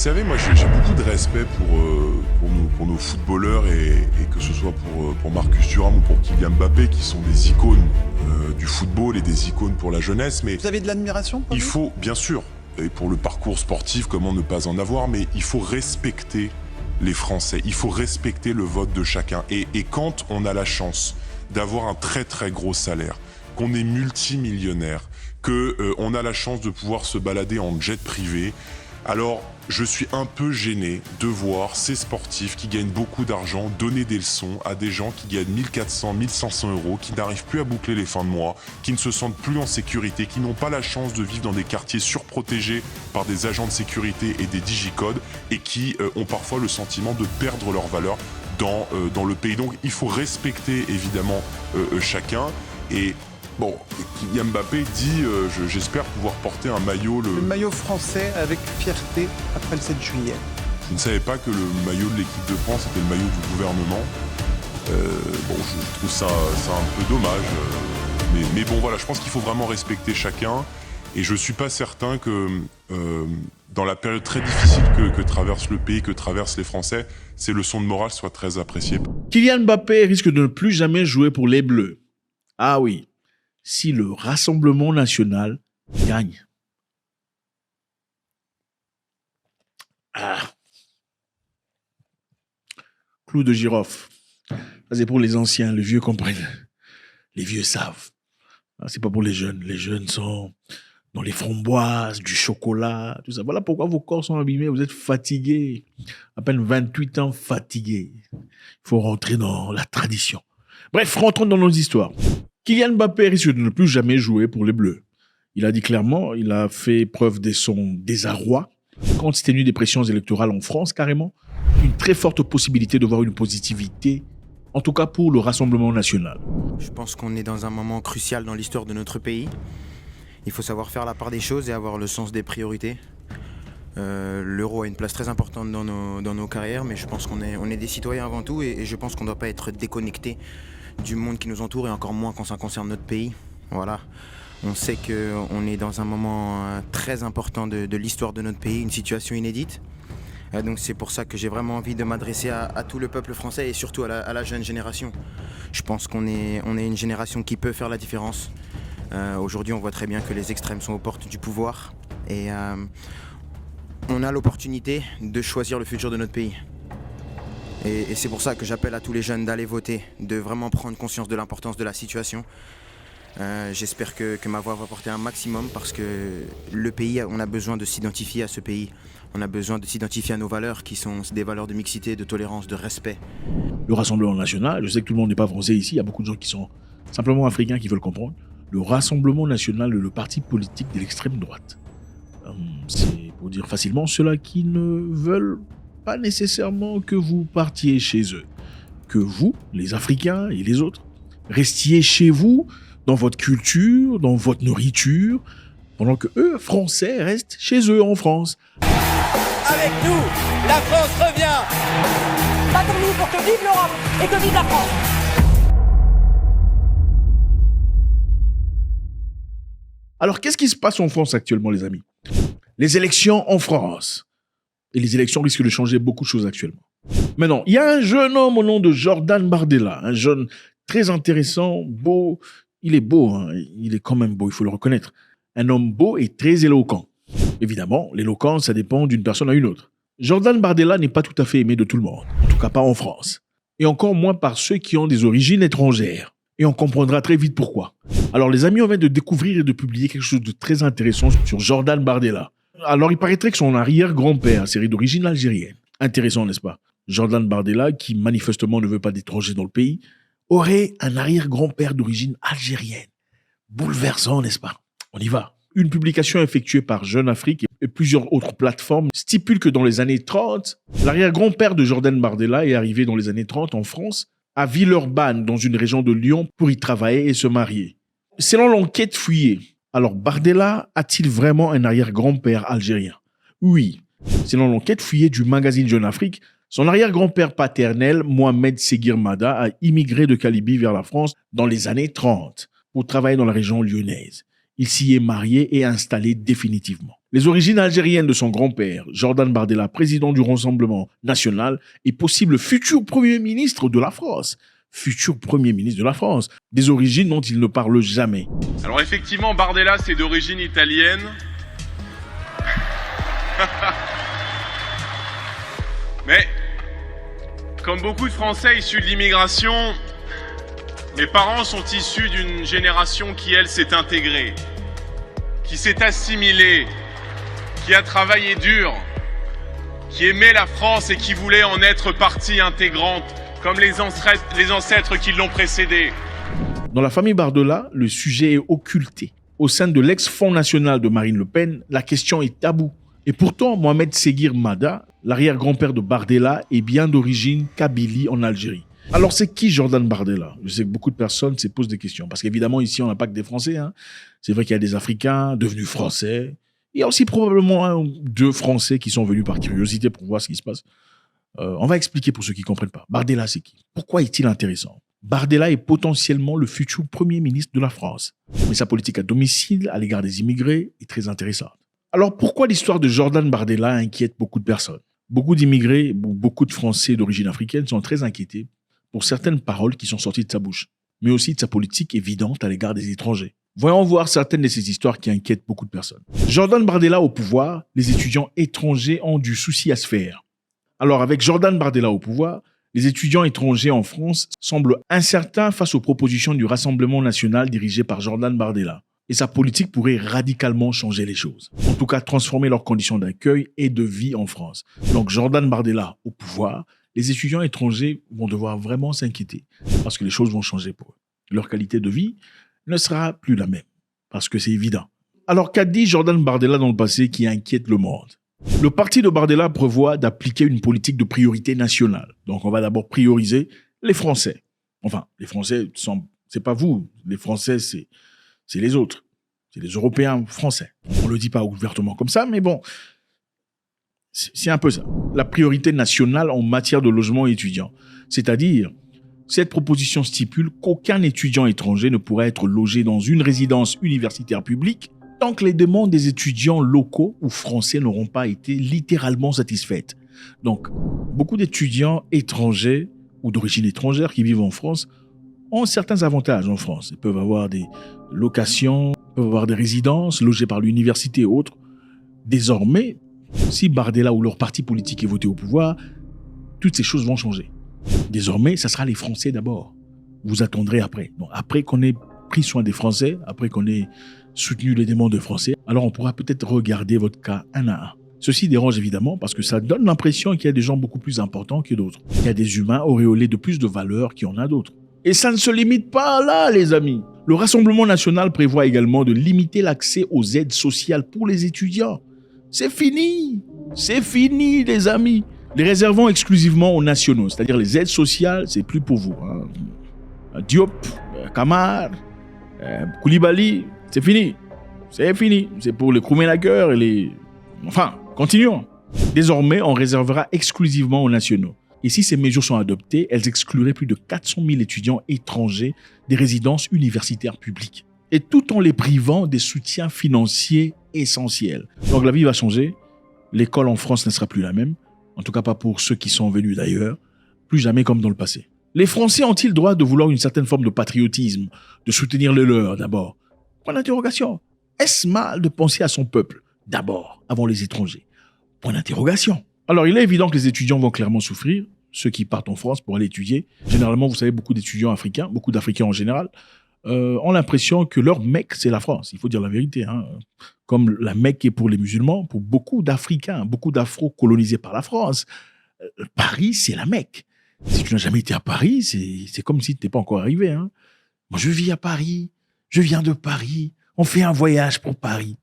savez, moi j'ai beaucoup de respect pour nos footballeurs et que ce soit pour Marcus Thuram ou pour Kylian Mbappé qui sont des icônes du football et des icônes pour la jeunesse. Mais vous avez de l'admiration pour lui ? Il faut, bien sûr, et pour le parcours sportif, comment ne pas en avoir, mais il faut respecter les Français, il faut respecter le vote de chacun. Et quand on a la chance d'avoir un très très gros salaire, qu'on est multimillionnaire, qu'on a la chance de pouvoir se balader en jet privé, alors je suis un peu gêné de voir ces sportifs qui gagnent beaucoup d'argent donner des leçons à des gens qui gagnent 1400, 1500 euros, qui n'arrivent plus à boucler les fins de mois, qui ne se sentent plus en sécurité, qui n'ont pas la chance de vivre dans des quartiers surprotégés par des agents de sécurité et des digicodes et qui ont parfois le sentiment de perdre leur valeur dans le pays. Donc il faut respecter évidemment chacun. Et bon, Kylian Mbappé dit j'espère pouvoir porter un maillot... Le maillot français avec fierté après le 7 juillet. Je ne savais pas que le maillot de l'équipe de France était le maillot du gouvernement. Bon, je trouve ça un peu dommage. Mais bon, voilà, je pense qu'il faut vraiment respecter chacun. Et je ne suis pas certain que dans la période très difficile que traverse le pays, que traversent les Français, ces leçons de morale soient très appréciées. Kylian Mbappé risque de ne plus jamais jouer pour les Bleus. Ah oui, si le Rassemblement national gagne. Ah. Clou de girofle. Ça, c'est pour les anciens, les vieux comprennent. Les vieux savent. C'est pas pour les jeunes. Les jeunes sont dans les framboises, du chocolat, tout ça. Voilà pourquoi vos corps sont abîmés, vous êtes fatigués. À peine 28 ans fatigués. Il faut rentrer dans la tradition. Bref, rentrons dans nos histoires. Kylian Mbappé risque de ne plus jamais jouer pour les Bleus. Il a dit clairement, il a fait preuve de son désarroi compte tenu des pressions électorales en France, carrément. Une très forte possibilité de voir une positivité, en tout cas pour le Rassemblement national. Je pense qu'on est dans un moment crucial dans l'histoire de notre pays. Il faut savoir faire la part des choses et avoir le sens des priorités. L'euro a une place très importante dans nos carrières, mais je pense qu'on est des citoyens avant tout et je pense qu'on ne doit pas être déconnecté du monde qui nous entoure et encore moins quand ça concerne notre pays. Voilà. On sait qu'on est dans un moment très important de l'histoire de notre pays, une situation inédite. Donc c'est pour ça que j'ai vraiment envie de m'adresser à tout le peuple français et surtout à la jeune génération. Je pense qu'on est une génération qui peut faire la différence. Aujourd'hui, on voit très bien que les extrêmes sont aux portes du pouvoir et on a l'opportunité de choisir le futur de notre pays. Et c'est pour ça que j'appelle à tous les jeunes d'aller voter, de vraiment prendre conscience de l'importance de la situation. J'espère que ma voix va porter un maximum parce que le pays, on a besoin de s'identifier à ce pays. On a besoin de s'identifier à nos valeurs qui sont des valeurs de mixité, de tolérance, de respect. Le Rassemblement national, je sais que tout le monde n'est pas français ici, il y a beaucoup de gens qui sont simplement africains qui veulent comprendre. Le Rassemblement national est le parti politique de l'extrême droite. C'est pour dire facilement ceux-là qui ne veulent pas nécessairement que vous partiez chez eux. Que vous, les Africains et les autres, restiez chez vous, dans votre culture, dans votre nourriture, pendant que eux, Français, restent chez eux en France. Avec nous, la France revient. Battons-nous pour que vive l'Europe et que vive la France. Alors, qu'est-ce qui se passe en France actuellement, les amis ? Les élections en France. Et les élections risquent de changer beaucoup de choses actuellement. Maintenant, il y a un jeune homme au nom de Jordan Bardella, un jeune très intéressant, beau. Il est beau, hein. Il est quand même beau, il faut le reconnaître. Un homme beau et très éloquent. Évidemment, l'éloquence, ça dépend d'une personne à une autre. Jordan Bardella n'est pas tout à fait aimé de tout le monde, en tout cas pas en France. Et encore moins par ceux qui ont des origines étrangères. Et on comprendra très vite pourquoi. Alors les amis, on vient de découvrir et de publier quelque chose de très intéressant sur Jordan Bardella. Alors il paraîtrait que son arrière-grand-père serait d'origine algérienne. Intéressant, n'est-ce pas ? Jordan Bardella, qui manifestement ne veut pas d'étrangers dans le pays, aurait un arrière-grand-père d'origine algérienne. Bouleversant, n'est-ce pas ? On y va. Une publication effectuée par Jeune Afrique et plusieurs autres plateformes stipule que dans les années 30, l'arrière-grand-père de Jordan Bardella est arrivé dans les années 30 en France, à Villeurbanne, dans une région de Lyon, pour y travailler et se marier. Selon l'enquête fouillée, alors Bardella a-t-il vraiment un arrière-grand-père algérien ? Oui. Selon l'enquête fouillée du magazine Jeune Afrique, son arrière-grand-père paternel, Mohamed Seguir Mada, a immigré de Calibie vers la France dans les années 30 pour travailler dans la région lyonnaise. Il s'y est marié et installé définitivement. Les origines algériennes de son grand-père, Jordan Bardella, président du Rassemblement national, et possible futur Premier ministre de la France. Futur Premier ministre de la France. Des origines dont il ne parle jamais. Alors effectivement, Bardella, c'est d'origine italienne. Mais, comme beaucoup de Français issus de l'immigration, mes parents sont issus d'une génération qui, elle, s'est intégrée, qui s'est assimilée, qui a travaillé dur, qui aimait la France et qui voulait en être partie intégrante, comme les ancêtres qui l'ont précédé. Dans la famille Bardella, le sujet est occulté. Au sein de l'ex-Front national de Marine Le Pen, la question est taboue. Et pourtant, Mohamed Seguir Mada, l'arrière-grand-père de Bardella, est bien d'origine kabylie en Algérie. Alors, c'est qui Jordan Bardella? Je sais que beaucoup de personnes se posent des questions. Parce qu'évidemment, ici, on n'a pas que des Français. C'est vrai qu'il y a des Africains devenus Français. Il y a aussi probablement 1 ou 2 Français qui sont venus par curiosité pour voir ce qui se passe. On va expliquer pour ceux qui ne comprennent pas. Bardella, c'est qui? Pourquoi est-il intéressant? Bardella est potentiellement le futur Premier ministre de la France. Mais sa politique à domicile, à l'égard des immigrés, est très intéressante. Alors pourquoi l'histoire de Jordan Bardella inquiète beaucoup de personnes? Beaucoup d'immigrés, beaucoup de Français d'origine africaine sont très inquiétés pour certaines paroles qui sont sorties de sa bouche, mais aussi de sa politique évidente à l'égard des étrangers. Voyons voir certaines de ces histoires qui inquiètent beaucoup de personnes. Jordan Bardella au pouvoir, les étudiants étrangers ont du souci à se faire. Alors avec Jordan Bardella au pouvoir, les étudiants étrangers en France semblent incertains face aux propositions du Rassemblement national dirigé par Jordan Bardella. Et sa politique pourrait radicalement changer les choses. En tout cas, transformer leurs conditions d'accueil et de vie en France. Donc Jordan Bardella au pouvoir, les étudiants étrangers vont devoir vraiment s'inquiéter parce que les choses vont changer pour eux. Leur qualité de vie ne sera plus la même parce que c'est évident. Alors qu'a dit Jordan Bardella dans le passé qui inquiète le monde? Le parti de Bardella prévoit d'appliquer une politique de priorité nationale. Donc on va d'abord prioriser les Français. Enfin, les Français, c'est pas vous. Les Français, c'est les autres. C'est les Européens français. On ne le dit pas ouvertement comme ça, mais bon, c'est un peu ça. La priorité nationale en matière de logement étudiant. C'est-à-dire, cette proposition stipule qu'aucun étudiant étranger ne pourra être logé dans une résidence universitaire publique tant que les demandes des étudiants locaux ou français n'auront pas été littéralement satisfaites. Donc, beaucoup d'étudiants étrangers ou d'origine étrangère qui vivent en France ont certains avantages en France. Ils peuvent avoir des locations, ils peuvent avoir des résidences logées par l'université et autres. Désormais, si Bardella ou leur parti politique est voté au pouvoir, toutes ces choses vont changer. Désormais, ça sera les Français d'abord. Vous attendrez après. Donc, après qu'on ait pris soin des Français, après qu'on ait soutenu les demandes des Français, alors on pourra peut-être regarder votre cas un à un. Ceci dérange évidemment parce que ça donne l'impression qu'il y a des gens beaucoup plus importants que d'autres. Il y a des humains auréolés de plus de valeur qu'il y en a d'autres. Et ça ne se limite pas là, les amis. Le Rassemblement national prévoit également de limiter l'accès aux aides sociales pour les étudiants. C'est fini. C'est fini, les amis. Les réservant exclusivement aux nationaux, c'est-à-dire les aides sociales, c'est plus pour vous. Diop, Kamar, Koulibaly, c'est fini. C'est fini. C'est pour les Kouménagueur et les... Enfin, continuons. Désormais, on réservera exclusivement aux nationaux. Et si ces mesures sont adoptées, elles excluraient plus de 400 000 étudiants étrangers des résidences universitaires publiques. Et tout en les privant des soutiens financiers essentiels. Donc la vie va changer. L'école en France ne sera plus la même. En tout cas pas pour ceux qui sont venus d'ailleurs. Plus jamais comme dans le passé. Les Français ont-ils le droit de vouloir une certaine forme de patriotisme, de soutenir le leur d'abord? Point d'interrogation. Est-ce mal de penser à son peuple d'abord, avant les étrangers? Point d'interrogation. Alors, il est évident que les étudiants vont clairement souffrir, ceux qui partent en France pour aller étudier. Généralement, vous savez, beaucoup d'étudiants africains, beaucoup d'Africains en général, ont l'impression que leur Mecque, c'est la France. Il faut dire la vérité. Comme la Mecque est pour les musulmans, pour beaucoup d'Africains, beaucoup d'Afro colonisés par la France, Paris, c'est la Mecque. Si tu n'as jamais été à Paris, c'est comme si tu n'étais pas encore arrivé. Moi, je vis à Paris, je viens de Paris, on fait un voyage pour Paris.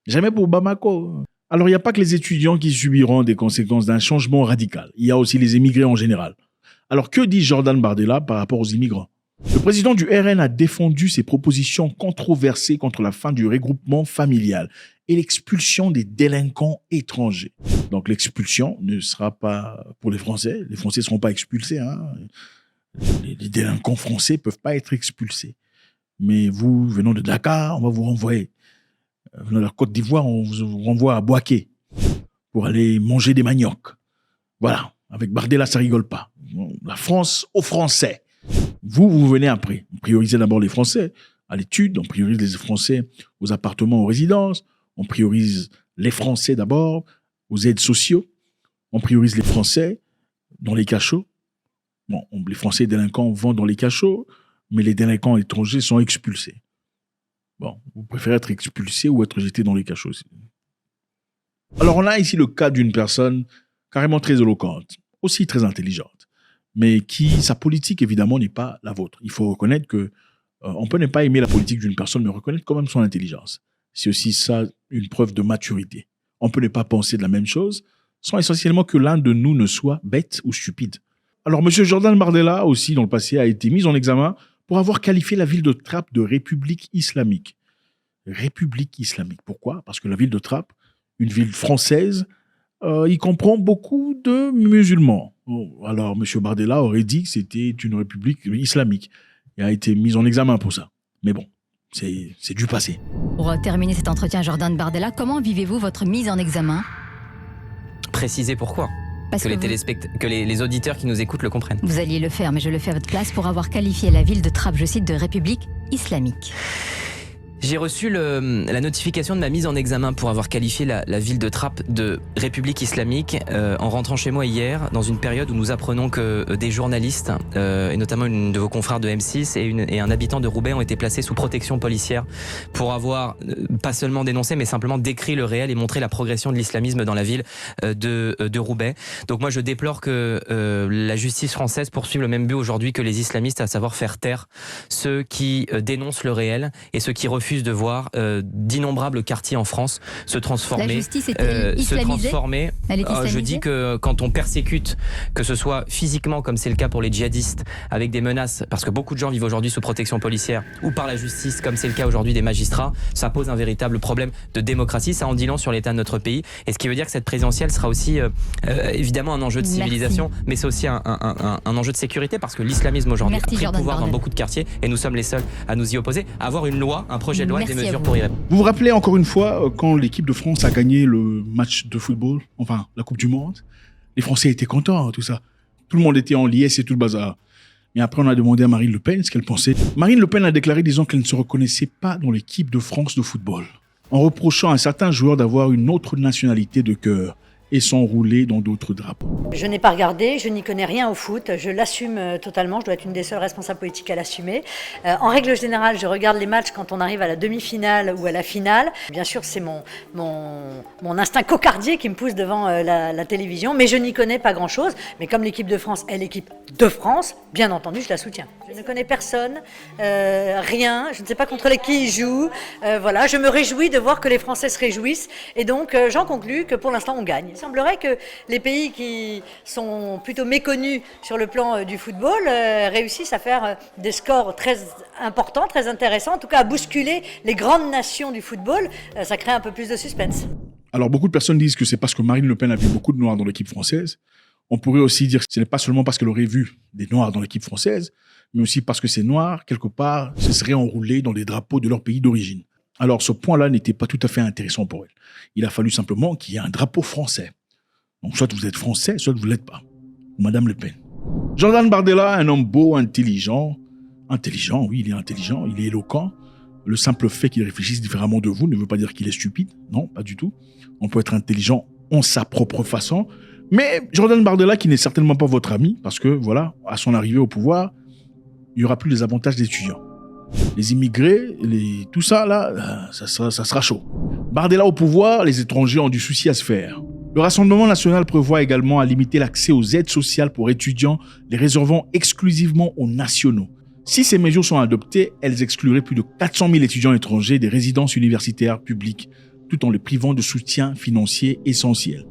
Jamais pour Bamako. Alors, il n'y a pas que les étudiants qui subiront des conséquences d'un changement radical. Il y a aussi les émigrés en général. Alors, que dit Jordan Bardella par rapport aux immigrants? Le président du RN a défendu ses propositions controversées contre la fin du regroupement familial et l'expulsion des délinquants étrangers. Donc, l'expulsion ne sera pas pour les Français. Les Français ne seront pas expulsés. Les délinquants français ne peuvent pas être expulsés. Mais vous, venant de Dakar, on va vous renvoyer. Dans la Côte d'Ivoire, on vous renvoie à Bouaké pour aller manger des maniocs. Voilà, avec Bardella, ça rigole pas. La France aux Français. Vous venez après. On priorise d'abord les Français à l'étude, on priorise les Français aux appartements, aux résidences, on priorise les Français d'abord aux aides sociaux, on priorise les Français dans les cachots. Bon, les Français délinquants vont dans les cachots, mais les délinquants étrangers sont expulsés. Bon, vous préférez être expulsé ou être jeté dans les cachots aussi. Alors, on a ici le cas d'une personne carrément très éloquente, aussi très intelligente, mais qui, sa politique, évidemment, n'est pas la vôtre. Il faut reconnaître que on peut ne pas aimer la politique d'une personne, mais reconnaître quand même son intelligence. C'est aussi ça, une preuve de maturité. On peut ne pas penser de la même chose, sans essentiellement que l'un de nous ne soit bête ou stupide. Alors, M. Jordan Bardella, aussi, dans le passé, a été mis en examen pour avoir qualifié la ville de Trappes de république islamique. République islamique. Pourquoi? Parce que la ville de Trappes, une ville française, il comprend beaucoup de musulmans. Alors, M. Bardella aurait dit que c'était une république islamique. Il a été mis en examen pour ça. Mais bon, c'est du passé. Pour terminer cet entretien, Jordan Bardella, comment vivez-vous votre mise en examen? Précisez pourquoi. Que les auditeurs qui nous écoutent le comprennent. Vous alliez le faire, mais je le fais à votre place, pour avoir qualifié la ville de Trappes, je cite, de république islamique. J'ai reçu la notification de ma mise en examen pour avoir qualifié la ville de Trappes de république islamique en rentrant chez moi hier, dans une période où nous apprenons que des journalistes, et notamment une de vos confrères de M6 et un habitant de Roubaix ont été placés sous protection policière pour avoir pas seulement dénoncé, mais simplement décrit le réel et montré la progression de l'islamisme dans la ville de Roubaix. Donc moi je déplore que la justice française poursuive le même but aujourd'hui que les islamistes, à savoir faire taire ceux qui dénoncent le réel et ceux qui refusent de voir d'innombrables quartiers en France se transformer. La justice est islamisée ? Elle est islamisée ? Je dis que quand on persécute, que ce soit physiquement, comme c'est le cas pour les djihadistes, avec des menaces, parce que beaucoup de gens vivent aujourd'hui sous protection policière, ou par la justice, comme c'est le cas aujourd'hui des magistrats, ça pose un véritable problème de démocratie. Ça en dit long sur l'état de notre pays. Et ce qui veut dire que cette présidentielle sera aussi évidemment un enjeu de civilisation, mais c'est aussi un enjeu de sécurité, parce que l'islamisme aujourd'hui a pris le pouvoir dans beaucoup de quartiers, et nous sommes les seuls à nous y opposer. Avoir une loi, un projet de loi et des mesures pour y répondre. Vous vous rappelez encore une fois, quand l'équipe de France a gagné le match de football, enfin la Coupe du Monde, les Français étaient contents, tout ça. Tout le monde était en liesse et tout le bazar. Mais après, on a demandé à Marine Le Pen ce qu'elle pensait. Marine Le Pen a déclaré disant qu'elle ne se reconnaissait pas dans l'équipe de France de football, en reprochant à certains joueurs d'avoir une autre nationalité de cœur et s'enrouler dans d'autres drapeaux. Je n'ai pas regardé, je n'y connais rien au foot, je l'assume totalement, je dois être une des seules responsables politiques à l'assumer. En règle générale, je regarde les matchs quand on arrive à la demi-finale ou à la finale. Bien sûr, c'est mon instinct cocardier qui me pousse devant la télévision, mais je n'y connais pas grand-chose. Mais comme l'équipe de France est l'équipe de France, bien entendu, je la soutiens. Je ne connais personne, rien, je ne sais pas contre qui ils jouent. Voilà, je me réjouis de voir que les Français se réjouissent et donc j'en conclus que pour l'instant on gagne. Il semblerait que les pays qui sont plutôt méconnus sur le plan du football réussissent à faire des scores très importants, très intéressants, en tout cas à bousculer les grandes nations du football. Ça crée un peu plus de suspense. Alors beaucoup de personnes disent que c'est parce que Marine Le Pen a vu beaucoup de Noirs dans l'équipe française. On pourrait aussi dire que ce n'est pas seulement parce qu'elle aurait vu des Noirs dans l'équipe française, mais aussi parce que ces Noirs, quelque part, se seraient enroulés dans les drapeaux de leur pays d'origine. Alors ce point-là n'était pas tout à fait intéressant pour elle. Il a fallu simplement qu'il y ait un drapeau français. Donc soit vous êtes français, soit vous ne l'êtes pas. Madame Le Pen. Jordan Bardella, un homme beau, intelligent. Intelligent, oui, il est intelligent, il est éloquent. Le simple fait qu'il réfléchisse différemment de vous ne veut pas dire qu'il est stupide. Non, pas du tout. On peut être intelligent en sa propre façon. Mais Jordan Bardella, qui n'est certainement pas votre ami, parce que, voilà, à son arrivée au pouvoir, il n'y aura plus les avantages des étudiants. Les immigrés, tout ça, là, ça sera chaud. Bardella au pouvoir, les étrangers ont du souci à se faire. Le Rassemblement national prévoit également à limiter l'accès aux aides sociales pour étudiants, les réservant exclusivement aux nationaux. Si ces mesures sont adoptées, elles excluraient plus de 400 000 étudiants étrangers des résidences universitaires publiques, tout en les privant de soutien financier essentiel.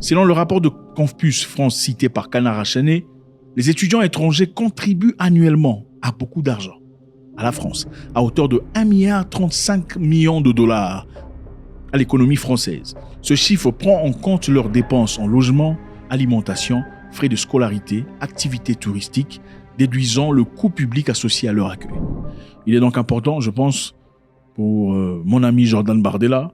Selon le rapport de Campus France cité par Canard enchaîné, les étudiants étrangers contribuent annuellement à beaucoup d'argent à la France, à hauteur de 1,35 milliard de dollars à l'économie française. Ce chiffre prend en compte leurs dépenses en logement, alimentation, frais de scolarité, activités touristiques, déduisant le coût public associé à leur accueil. Il est donc important, je pense, pour mon ami Jordan Bardella,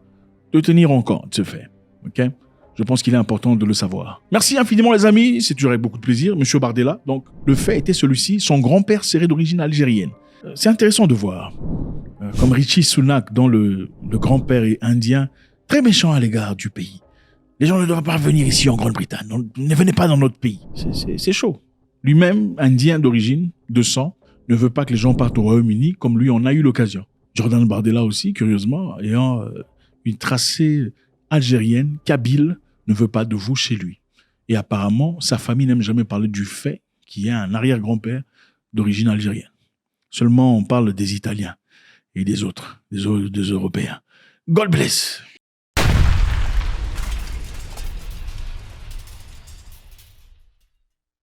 de tenir en compte ce fait. Okay? Je pense qu'il est important de le savoir. Merci infiniment les amis, c'est toujours avec beaucoup de plaisir, Monsieur Bardella. Donc le fait était celui-ci, son grand-père serait d'origine algérienne. C'est intéressant de voir. Comme Richie Sunak, dont le grand-père est indien, très méchant à l'égard du pays. Les gens ne doivent pas venir ici en Grande-Bretagne, ne venez pas dans notre pays. C'est chaud. Lui-même, indien d'origine, de sang, ne veut pas que les gens partent au Royaume-Uni comme lui en a eu l'occasion. Jordan Bardella aussi, curieusement, ayant une tracée algérienne, kabyle, ne veut pas de vous chez lui. Et apparemment, sa famille n'aime jamais parler du fait qu'il y a un arrière-grand-père d'origine algérienne. Seulement, on parle des Italiens et des autres, des Européens. God bless.